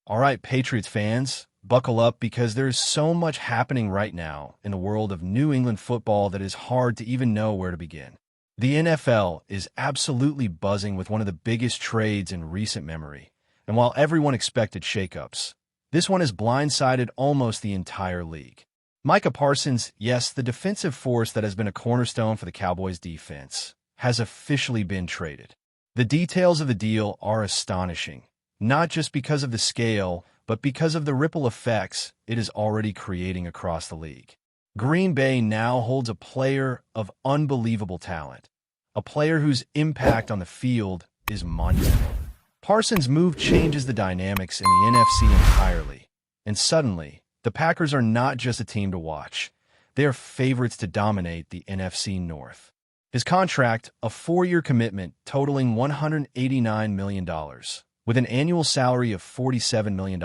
All right, Patriots fans, buckle up because there's so much happening right now in the world of New England football that is hard to even know where to begin. The NFL is absolutely buzzing with one of the biggest trades in recent memory, and while everyone expected shakeups, this one has blindsided almost the entire league. Micah Parsons, yes, the defensive force that has been a cornerstone for the Cowboys' defense, has officially been traded. The details of the deal are astonishing, not just because of the scale, but because of the ripple effects it is already creating across the league. Green Bay now holds a player of unbelievable talent, a player whose impact on the field is monumental. Parsons' move changes the dynamics in the NFC entirely, and suddenly, the Packers are not just a team to watch. They are favorites to dominate the NFC North. His contract, a 4-year commitment totaling $189 million, with an annual salary of $47 million,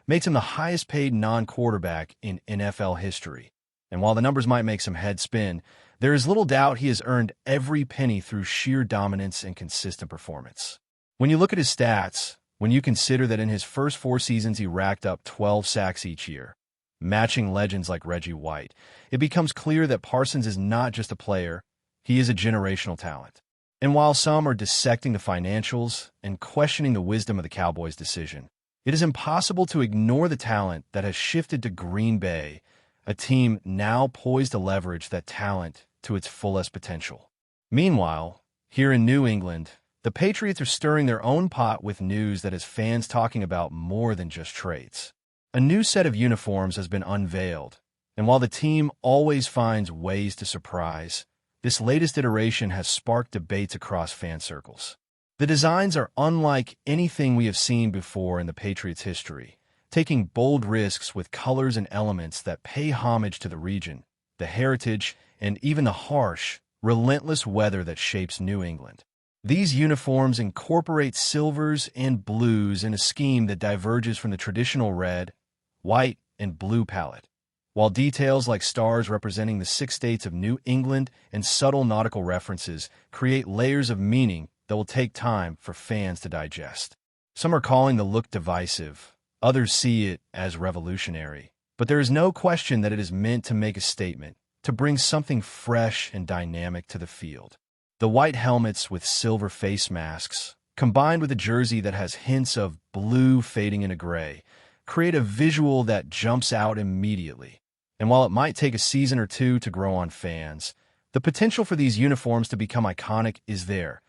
makes him the highest-paid non-quarterback in NFL history. And while the numbers might make some heads spin, there is little doubt he has earned every penny through sheer dominance and consistent performance. When you look at his stats, when you consider that in his first 4 seasons he racked up 12 sacks each year, matching legends like Reggie White, it becomes clear that Parsons is not just a player, he is a generational talent. And while some are dissecting the financials and questioning the wisdom of the Cowboys' decision, it is impossible to ignore the talent that has shifted to Green Bay, a team now poised to leverage that talent to its fullest potential. Meanwhile, here in New England, the Patriots are stirring their own pot with news that has fans talking about more than just trades. A new set of uniforms has been unveiled, and while the team always finds ways to surprise, this latest iteration has sparked debates across fan circles. The designs are unlike anything we have seen before in the Patriots' history, taking bold risks with colors and elements that pay homage to the region, the heritage, and even the harsh, relentless weather that shapes New England. These uniforms incorporate silvers and blues in a scheme that diverges from the traditional red, white, and blue palette, while details like stars representing the 6 states of New England and subtle nautical references create layers of meaning that will take time for fans to digest. Some are calling the look divisive, others see it as revolutionary, but there is no question that it is meant to make a statement, to bring something fresh and dynamic to the field. The white helmets with silver face masks, combined with a jersey that has hints of blue fading into gray, create a visual that jumps out immediately. And while it might take a season or two to grow on fans, the potential for these uniforms to become iconic is there,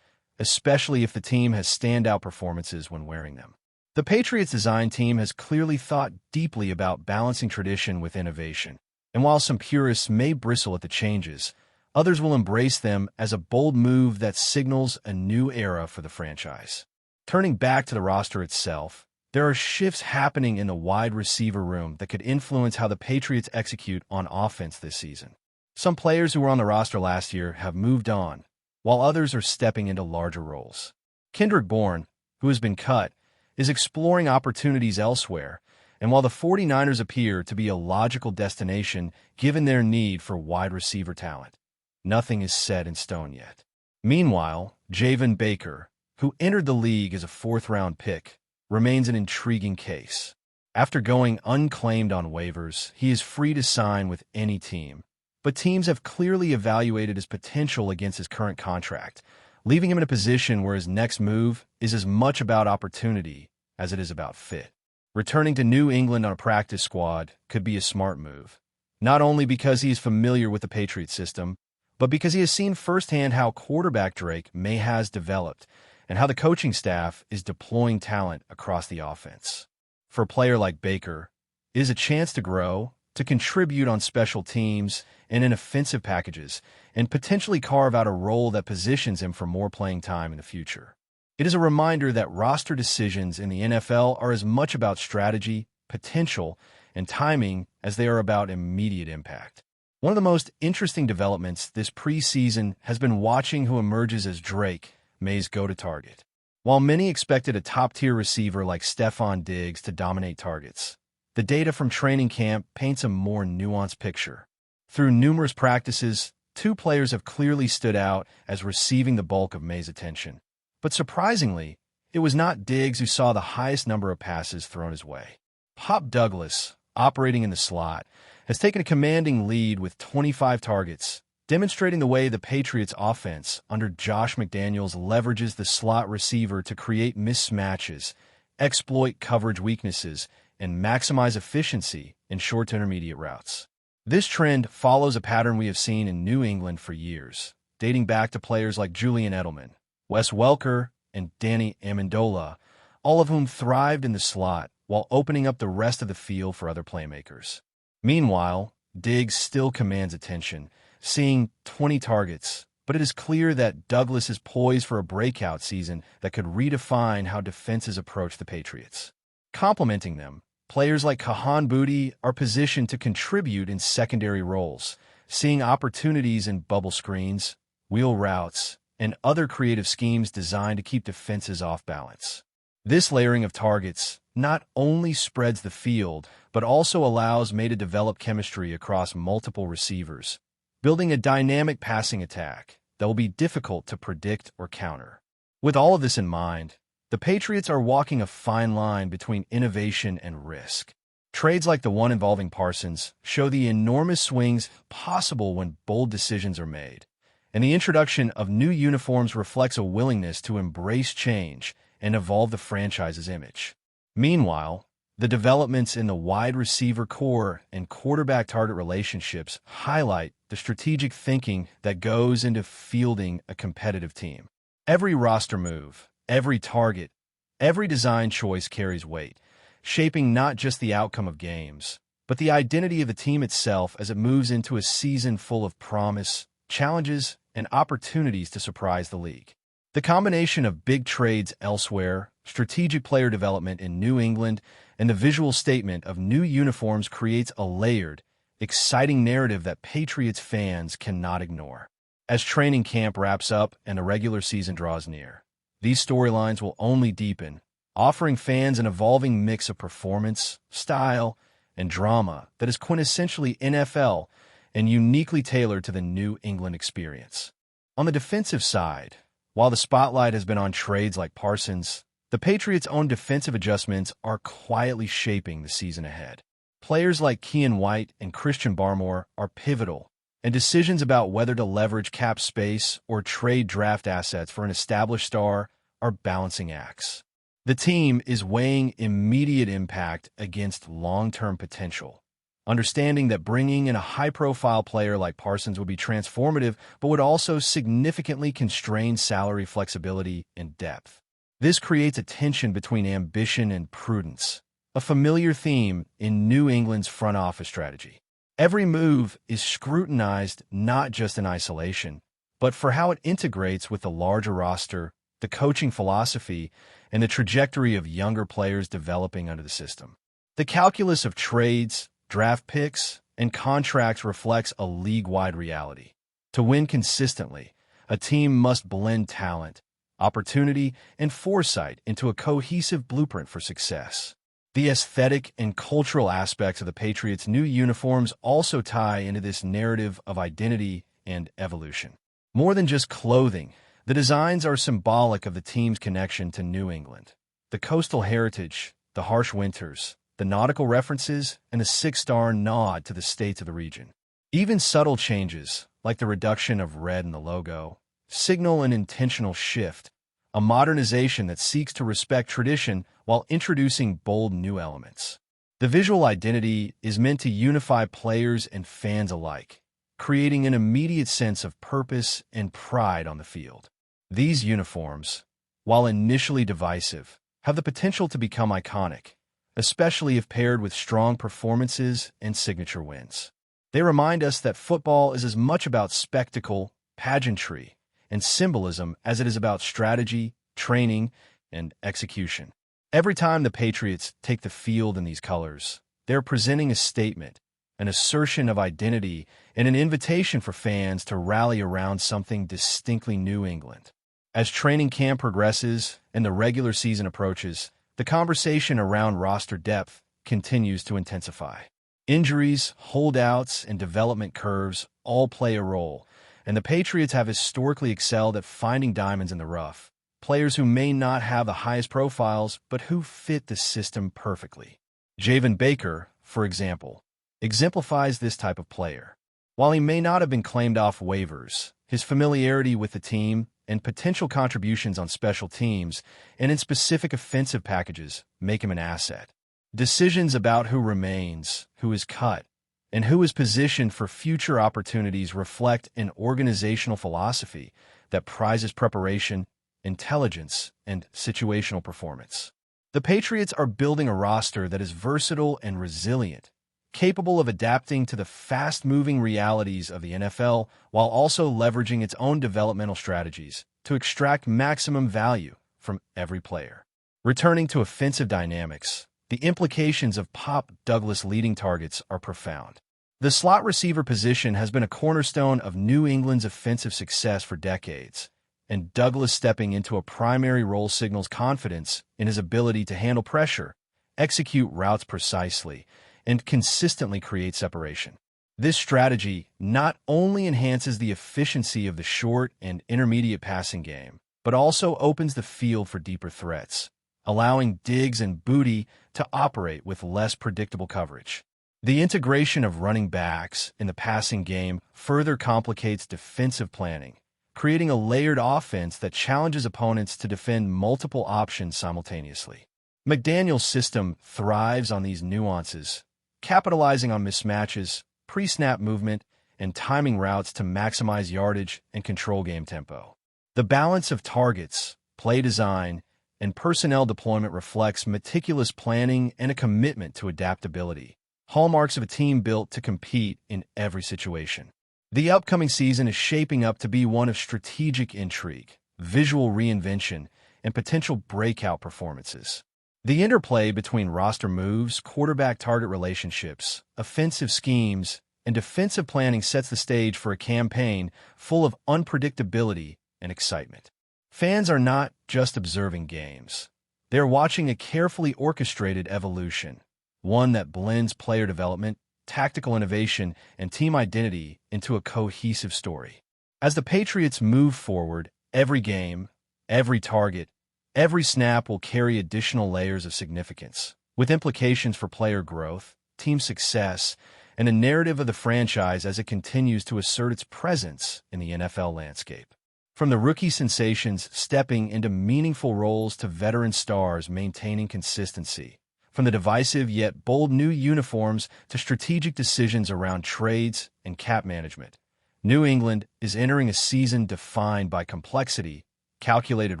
especially if the team has standout performances when wearing them. The Patriots design team has clearly thought deeply about balancing tradition with innovation, and while some purists may bristle at the changes, others will embrace them as a bold move that signals a new era for the franchise. Turning back to the roster itself, there are shifts happening in the wide receiver room that could influence how the Patriots execute on offense this season. Some players who were on the roster last year have moved on, while others are stepping into larger roles. Kendrick Bourne, who has been cut, is exploring opportunities elsewhere, and while the 49ers appear to be a logical destination given their need for wide receiver talent, nothing is set in stone yet. Meanwhile, Javon Baker, who entered the league as a 4th-round pick, remains an intriguing case. After going unclaimed on waivers, he is free to sign with any team, but teams have clearly evaluated his potential against his current contract, leaving him in a position where his next move is as much about opportunity as it is about fit. Returning to New England on a practice squad could be a smart move, not only because he is familiar with the Patriot system, but because he has seen firsthand how quarterback Drake May has developed and how the coaching staff is deploying talent across the offense. For a player like Baker, it is a chance to grow, to contribute on special teams and in offensive packages, and potentially carve out a role that positions him for more playing time in the future. It is a reminder that roster decisions in the NFL are as much about strategy, potential, and timing as they are about immediate impact. One of the most interesting developments this preseason has been watching who emerges as Drake May's go-to target. While many expected a top-tier receiver like Stephon Diggs to dominate targets, the data from training camp paints a more nuanced picture. Through numerous practices, 2 players have clearly stood out as receiving the bulk of May's attention. But surprisingly, It was not Diggs who saw the highest number of passes thrown his way. Pop Douglas, operating in the slot, has taken a commanding lead with 25 targets, demonstrating the way the Patriots' offense under Josh McDaniels leverages the slot receiver to create mismatches, exploit coverage weaknesses, and maximize efficiency in short to intermediate routes. This trend follows a pattern we have seen in New England for years, dating back to players like Julian Edelman, Wes Welker, and Danny Amendola, all of whom thrived in the slot while opening up the rest of the field for other playmakers. Meanwhile, Diggs still commands attention, seeing 20 targets, but it is clear that Douglas is poised for a breakout season that could redefine how defenses approach the Patriots. Complementing them, players like Kahan Booty are positioned to contribute in secondary roles, seeing opportunities in bubble screens, wheel routes, and other creative schemes designed to keep defenses off balance. This layering of targets not only spreads the field, but also allows May to develop chemistry across multiple receivers, building a dynamic passing attack that will be difficult to predict or counter. With all of this in mind, the Patriots are walking a fine line between innovation and risk. Trades like the one involving Parsons show the enormous swings possible when bold decisions are made, and the introduction of new uniforms reflects a willingness to embrace change and evolve the franchise's image. Meanwhile, the developments in the wide receiver core and quarterback-target relationships highlight the strategic thinking that goes into fielding a competitive team. Every roster move, every target, every design choice carries weight, shaping not just the outcome of games, but the identity of the team itself as it moves into a season full of promise, challenges, and opportunities to surprise the league. The combination of big trades elsewhere, strategic player development in New England, and the visual statement of new uniforms creates a layered, exciting narrative that Patriots fans cannot ignore. As training camp wraps up and the regular season draws near, these storylines will only deepen, offering fans an evolving mix of performance, style, and drama that is quintessentially NFL and uniquely tailored to the New England experience. On the defensive side, while the spotlight has been on trades like Parsons, the Patriots' own defensive adjustments are quietly shaping the season ahead. Players like Keion White and Christian Barmore are pivotal, and decisions about whether to leverage cap space or trade draft assets for an established star are balancing acts. The team is weighing immediate impact against long-term potential, understanding that bringing in a high-profile player like Parsons would be transformative but would also significantly constrain salary flexibility and depth. This creates a tension between ambition and prudence, a familiar theme in New England's front office strategy. Every move is scrutinized not just in isolation, but for how it integrates with the larger roster, the coaching philosophy, and the trajectory of younger players developing under the system. The calculus of trades, draft picks, and contracts reflects a league-wide reality. To win consistently, a team must blend talent, opportunity, and foresight into a cohesive blueprint for success. The aesthetic and cultural aspects of the Patriots' new uniforms also tie into this narrative of identity and evolution. More than just clothing, the designs are symbolic of the team's connection to New England. The coastal heritage, the harsh winters, the nautical references, and the six-star nod to the states of the region. Even subtle changes, like the reduction of red in the logo, signal an intentional shift, a modernization that seeks to respect tradition while introducing bold new elements. The visual identity is meant to unify players and fans alike, creating an immediate sense of purpose and pride on the field. These uniforms, while initially divisive, have the potential to become iconic, especially if paired with strong performances and signature wins. They remind us that football is as much about spectacle, pageantry, and symbolism as it is about strategy, training, and execution. Every time the Patriots take the field in these colors, they're presenting a statement, an assertion of identity, and an invitation for fans to rally around something distinctly New England. As training camp progresses and the regular season approaches, the conversation around roster depth continues to intensify. Injuries, holdouts, and development curves all play a role, and the Patriots have historically excelled at finding diamonds in the rough, players who may not have the highest profiles but who fit the system perfectly. Javon Baker, for example, exemplifies this type of player. While he may not have been claimed off waivers, his familiarity with the team and potential contributions on special teams and in specific offensive packages make him an asset. Decisions about who remains, who is cut, and who is positioned for future opportunities reflect an organizational philosophy that prizes preparation, intelligence, and situational performance. The Patriots are building a roster that is versatile and resilient, capable of adapting to the fast-moving realities of the NFL while also leveraging its own developmental strategies to extract maximum value from every player. Returning to offensive dynamics, the implications of Pop Douglas leading targets are profound. The slot receiver position has been a cornerstone of New England's offensive success for decades, and Douglas stepping into a primary role signals confidence in his ability to handle pressure, execute routes precisely, and consistently create separation. This strategy not only enhances the efficiency of the short and intermediate passing game, but also opens the field for deeper threats, allowing Diggs and Booty to operate with less predictable coverage. The integration of running backs in the passing game further complicates defensive planning, creating a layered offense that challenges opponents to defend multiple options simultaneously. McDaniel's system thrives on these nuances, capitalizing on mismatches, pre-snap movement, and timing routes to maximize yardage and control game tempo. The balance of targets, play design, and personnel deployment reflects meticulous planning and a commitment to adaptability, hallmarks of a team built to compete in every situation. The upcoming season is shaping up to be one of strategic intrigue, visual reinvention, and potential breakout performances. The interplay between roster moves, quarterback-target relationships, offensive schemes, and defensive planning sets the stage for a campaign full of unpredictability and excitement. Fans are not just observing games. They're watching a carefully orchestrated evolution, one that blends player development, tactical innovation, and team identity into a cohesive story. As the Patriots move forward, every game, every target, every snap will carry additional layers of significance, with implications for player growth, team success, and a narrative of the franchise as it continues to assert its presence in the NFL landscape. From the rookie sensations stepping into meaningful roles to veteran stars maintaining consistency, from the divisive yet bold new uniforms to strategic decisions around trades and cap management, New England is entering a season defined by complexity, calculated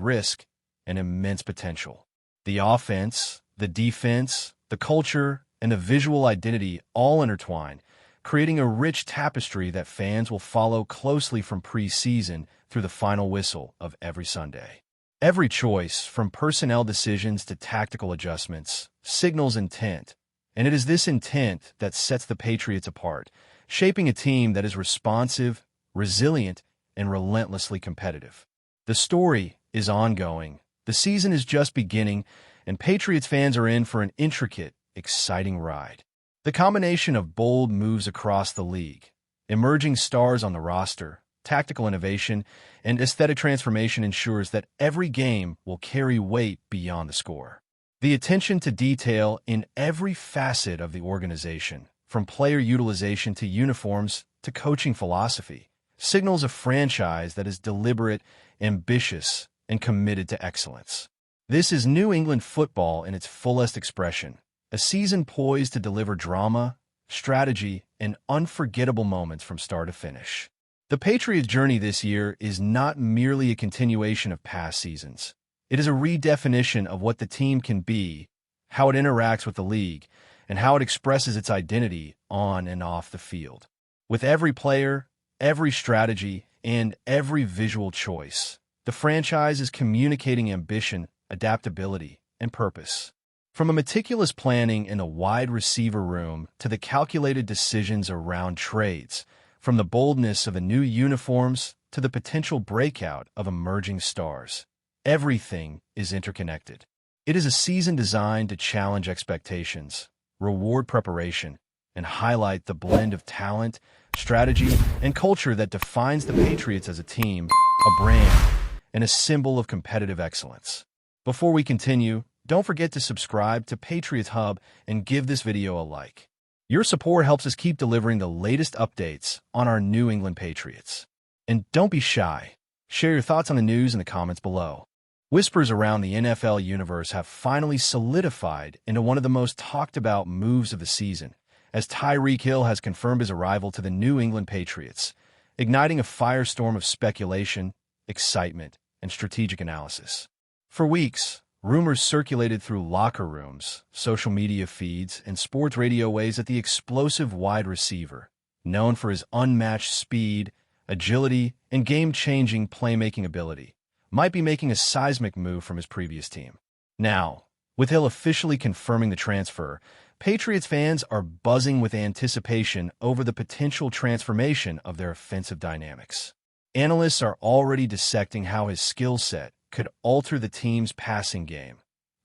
risk, and immense potential. The offense, the defense, the culture, and the visual identity all intertwine, creating a rich tapestry that fans will follow closely from preseason through the final whistle of every Sunday. Every choice, from personnel decisions to tactical adjustments, signals intent, and it is this intent that sets the Patriots apart, shaping a team that is responsive, resilient, and relentlessly competitive. The story is ongoing, the season is just beginning, and Patriots fans are in for an intricate, exciting ride. The combination of bold moves across the league, emerging stars on the roster, tactical innovation, and aesthetic transformation ensures that every game will carry weight beyond the score. The attention to detail in every facet of the organization, from player utilization to uniforms to coaching philosophy, signals a franchise that is deliberate, ambitious, and committed to excellence. This is New England football in its fullest expression, a season poised to deliver drama, strategy, and unforgettable moments from start to finish. The Patriots' journey this year is not merely a continuation of past seasons. It is a redefinition of what the team can be, how it interacts with the league, and how it expresses its identity on and off the field. With every player, every strategy, and every visual choice, the franchise is communicating ambition, adaptability, and purpose. From a meticulous planning in a wide receiver room to the calculated decisions around trades, from the boldness of the new uniforms to the potential breakout of emerging stars, everything is interconnected. It is a season designed to challenge expectations, reward preparation, and highlight the blend of talent, strategy, and culture that defines the Patriots as a team, a brand, and a symbol of competitive excellence. Before we continue, don't forget to subscribe to Patriots Hub and give this video a like. Your support helps us keep delivering the latest updates on our New England Patriots. And don't be shy. Share your thoughts on the news in the comments below. Whispers around the NFL universe have finally solidified into one of the most talked-about moves of the season, as Tyreek Hill has confirmed his arrival to the New England Patriots, igniting a firestorm of speculation, excitement, and strategic analysis. For weeks, rumors circulated through locker rooms, social media feeds, and sports radio waves that the explosive wide receiver, known for his unmatched speed, agility, and game-changing playmaking ability, might be making a seismic move from his previous team. Now, with Hill officially confirming the transfer, Patriots fans are buzzing with anticipation over the potential transformation of their offensive dynamics. Analysts are already dissecting how his skill set could alter the team's passing game,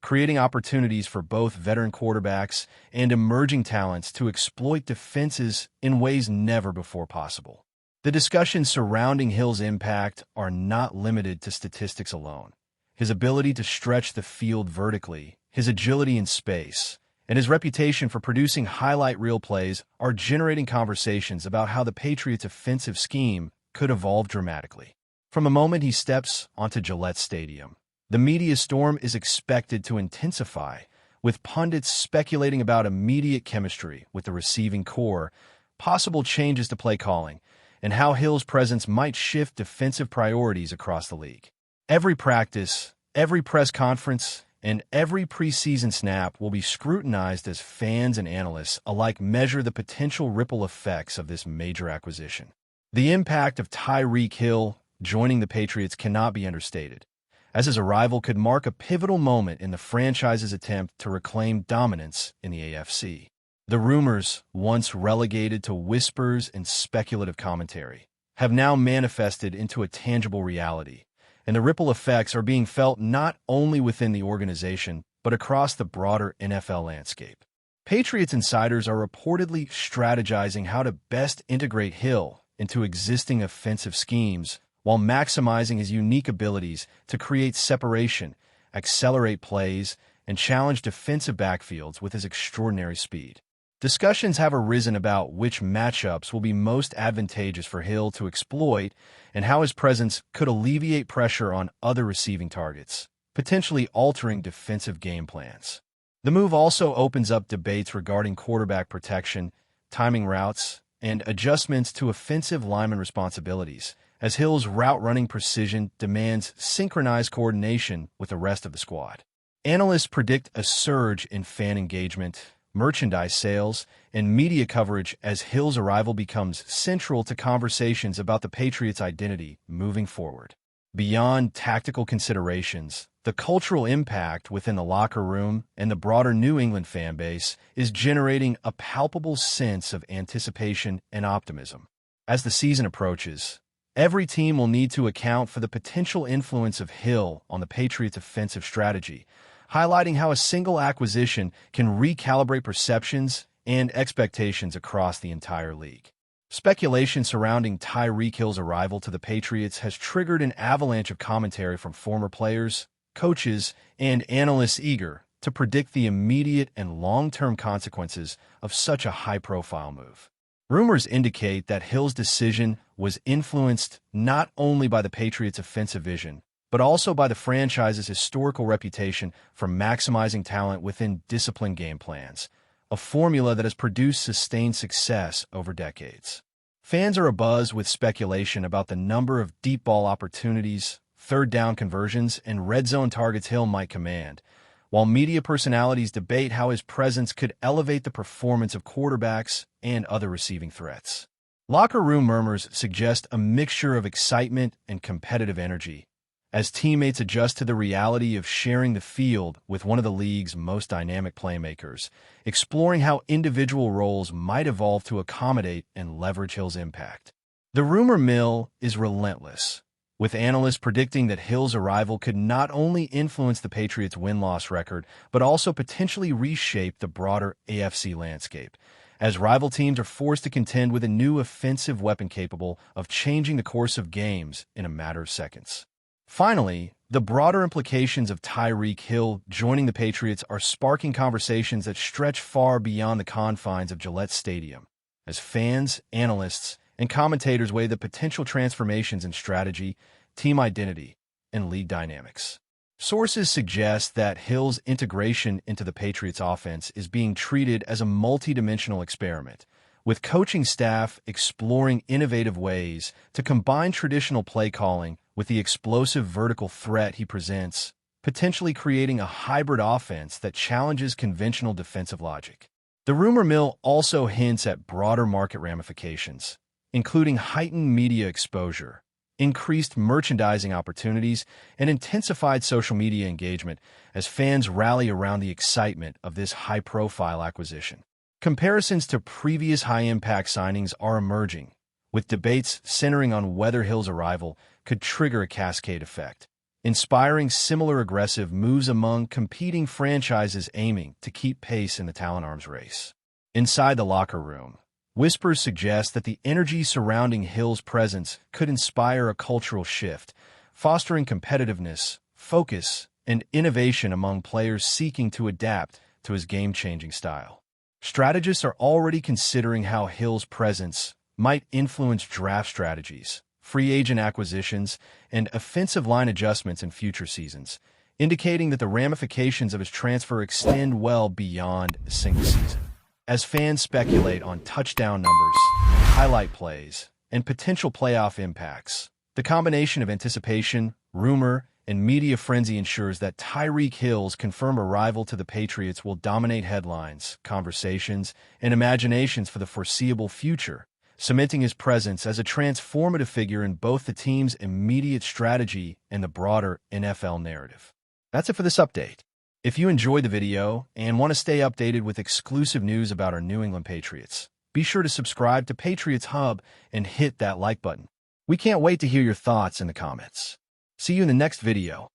creating opportunities for both veteran quarterbacks and emerging talents to exploit defenses in ways never before possible. The discussions surrounding Hill's impact are not limited to statistics alone. His ability to stretch the field vertically, his agility in space, and his reputation for producing highlight reel plays are generating conversations about how the Patriots' offensive scheme could evolve dramatically. From the moment he steps onto Gillette Stadium, the media storm is expected to intensify, with pundits speculating about immediate chemistry with the receiving core, possible changes to play calling, and how Hill's presence might shift defensive priorities across the league. Every practice, every press conference, and every preseason snap will be scrutinized as fans and analysts alike measure the potential ripple effects of this major acquisition. The impact of Tyreek Hill joining the Patriots cannot be understated, as his arrival could mark a pivotal moment in the franchise's attempt to reclaim dominance in the AFC. The rumors, once relegated to whispers and speculative commentary, have now manifested into a tangible reality, and the ripple effects are being felt not only within the organization, but across the broader NFL landscape. Patriots insiders are reportedly strategizing how to best integrate Hill into existing offensive schemes while maximizing his unique abilities to create separation, accelerate plays, and challenge defensive backfields with his extraordinary speed. Discussions have arisen about which matchups will be most advantageous for Hill to exploit and how his presence could alleviate pressure on other receiving targets, potentially altering defensive game plans. The move also opens up debates regarding quarterback protection, timing routes, and adjustments to offensive lineman responsibilities, as Hill's route-running precision demands synchronized coordination with the rest of the squad. Analysts predict a surge in fan engagement, merchandise sales, and media coverage as Hill's arrival becomes central to conversations about the Patriots' identity moving forward. Beyond tactical considerations, the cultural impact within the locker room and the broader New England fan base is generating a palpable sense of anticipation and optimism. As the season approaches, every team will need to account for the potential influence of Hill on the Patriots' offensive strategy, highlighting how a single acquisition can recalibrate perceptions and expectations across the entire league. Speculation surrounding Tyreek Hill's arrival to the Patriots has triggered an avalanche of commentary from former players, coaches, and analysts eager to predict the immediate and long-term consequences of such a high-profile move. Rumors indicate that Hill's decision was influenced not only by the Patriots' offensive vision, but also by the franchise's historical reputation for maximizing talent within disciplined game plans, a formula that has produced sustained success over decades. Fans are abuzz with speculation about the number of deep ball opportunities, third down conversions, and red zone targets Hill might command, while media personalities debate how his presence could elevate the performance of quarterbacks and other receiving threats. Locker room murmurs suggest a mixture of excitement and competitive energy, as teammates adjust to the reality of sharing the field with one of the league's most dynamic playmakers, exploring how individual roles might evolve to accommodate and leverage Hill's impact. The rumor mill is relentless, with analysts predicting that Hill's arrival could not only influence the Patriots' win-loss record, but also potentially reshape the broader AFC landscape, as rival teams are forced to contend with a new offensive weapon capable of changing the course of games in a matter of seconds. Finally, the broader implications of Tyreek Hill joining the Patriots are sparking conversations that stretch far beyond the confines of Gillette Stadium, as fans, analysts, and commentators weigh the potential transformations in strategy, team identity, and league dynamics. Sources suggest that Hill's integration into the Patriots offense is being treated as a multidimensional experiment, with coaching staff exploring innovative ways to combine traditional play calling with the explosive vertical threat he presents, potentially creating a hybrid offense that challenges conventional defensive logic. The rumor mill also hints at broader market ramifications, including heightened media exposure, increased merchandising opportunities, and intensified social media engagement as fans rally around the excitement of this high-profile acquisition. Comparisons to previous high-impact signings are emerging, with debates centering on whether Hill's arrival could trigger a cascade effect, inspiring similar aggressive moves among competing franchises aiming to keep pace in the talent arms race. Inside the locker room, whispers suggest that the energy surrounding Hill's presence could inspire a cultural shift, fostering competitiveness, focus, and innovation among players seeking to adapt to his game-changing style. Strategists are already considering how Hill's presence might influence draft strategies, free agent acquisitions, and offensive line adjustments in future seasons, indicating that the ramifications of his transfer extend well beyond a single season. As fans speculate on touchdown numbers, highlight plays, and potential playoff impacts, the combination of anticipation, rumor, and media frenzy ensures that Tyreek Hill's confirmed arrival to the Patriots will dominate headlines, conversations, and imaginations for the foreseeable future, cementing his presence as a transformative figure in both the team's immediate strategy and the broader NFL narrative. That's it for this update. If you enjoyed the video and want to stay updated with exclusive news about our New England Patriots, be sure to subscribe to Patriots Hub and hit that like button. We can't wait to hear your thoughts in the comments. See you in the next video.